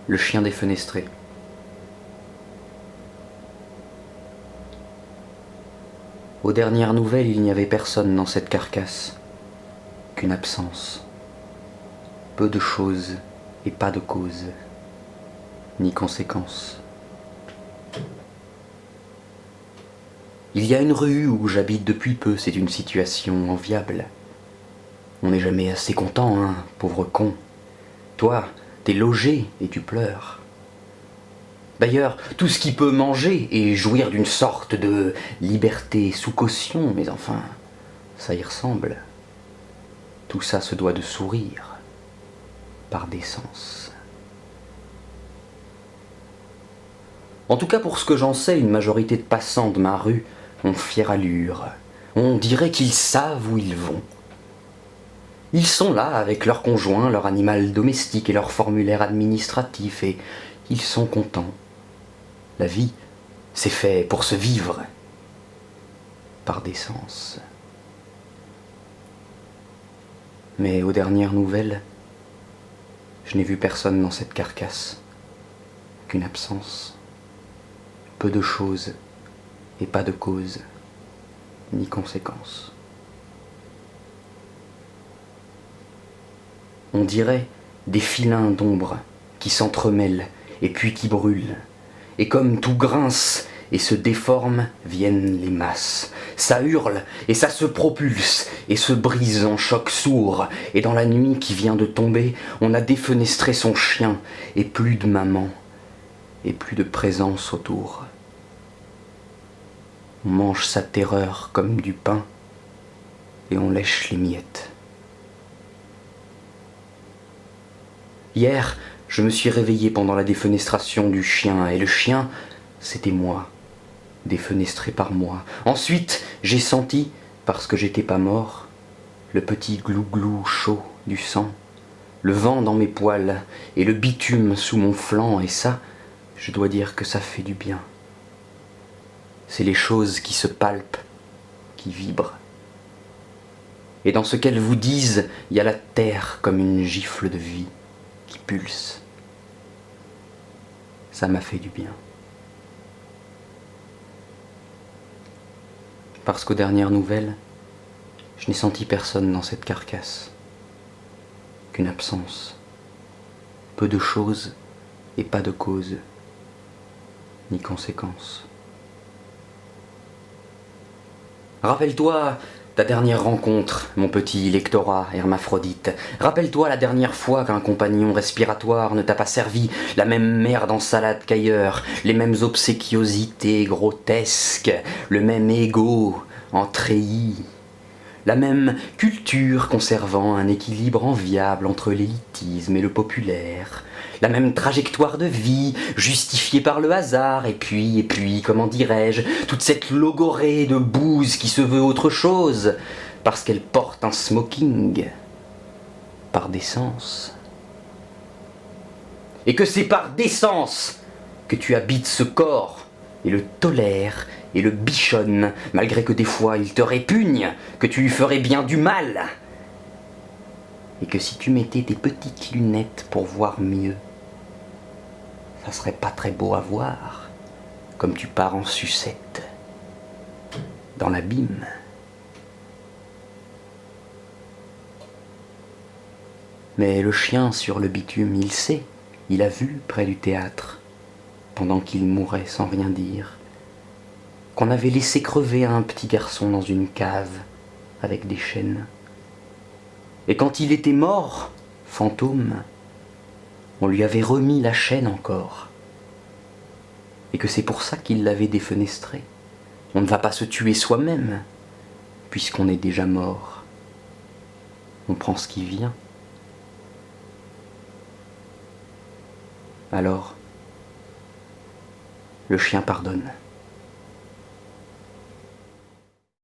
Le chien défenestré. Aux dernières nouvelles, il n'y avait personne dans cette carcasse, qu'une absence. Peu de choses et pas de cause, ni conséquence. Il y a une rue où j'habite depuis peu, c'est une situation enviable. On n'est jamais assez content, hein, pauvre con. Toi, t'es logé et tu pleures. D'ailleurs, tout ce qui peut manger et jouir d'une sorte de liberté sous caution, mais enfin, ça y ressemble. Tout ça se doit de sourire, par décence. En tout cas, pour ce que j'en sais, une majorité de passants de ma rue ont fière allure. On dirait qu'ils savent où ils vont. Ils sont là avec leur conjoint, leur animal domestique et leur formulaire administratif, et ils sont contents. La vie, c'est fait pour se vivre, par décence. Mais aux dernières nouvelles, je n'ai vu personne dans cette carcasse, qu'une absence. Peu de choses et pas de cause, ni conséquence. On dirait des filins d'ombre qui s'entremêlent et puis qui brûlent. Et comme tout grince et se déforme, viennent les masses. Ça hurle et ça se propulse et se brise en choc sourd. Et dans la nuit qui vient de tomber, on a défenestré son chien et plus de maman et plus de présence autour. On mange sa terreur comme du pain et on lèche les miettes. Hier, je me suis réveillé pendant la défenestration du chien, et le chien, c'était moi, défenestré par moi. Ensuite, j'ai senti, parce que j'étais pas mort, le petit glou-glou chaud du sang, le vent dans mes poils et le bitume sous mon flanc, et ça, je dois dire que ça fait du bien. C'est les choses qui se palpent, qui vibrent. Et dans ce qu'elles vous disent, il y a la terre comme une gifle de vie qui pulse. Ça m'a fait du bien. Parce qu'aux dernières nouvelles, je n'ai senti personne dans cette carcasse, qu'une absence. Peu de choses et pas de cause, ni conséquence. Rappelle-toi ta dernière rencontre, mon petit lectorat hermaphrodite. Rappelle-toi la dernière fois qu'un compagnon respiratoire ne t'a pas servi la même merde en salade qu'ailleurs, les mêmes obséquiosités grotesques, le même égo en treillis, la même culture conservant un équilibre enviable entre l'élitisme et le populaire, la même trajectoire de vie justifiée par le hasard, et puis, comment dirais-je, toute cette logorée de bouse qui se veut autre chose, parce qu'elle porte un smoking, par décence. Et que c'est par décence que tu habites ce corps, et le tolères, et le bichonne, malgré que des fois il te répugne, que tu lui ferais bien du mal. Et que si tu mettais tes petites lunettes pour voir mieux, ça serait pas très beau à voir, comme tu pars en sucette, dans l'abîme. Mais le chien sur le bitume, il sait, il a vu près du théâtre, pendant qu'il mourait sans rien dire, qu'on avait laissé crever un petit garçon dans une cave avec des chaînes. Et quand il était mort, fantôme, on lui avait remis la chaîne encore. Et que c'est pour ça qu'il l'avait défenestré. On ne va pas se tuer soi-même, puisqu'on est déjà mort. On prend ce qui vient. Alors, le chien pardonne.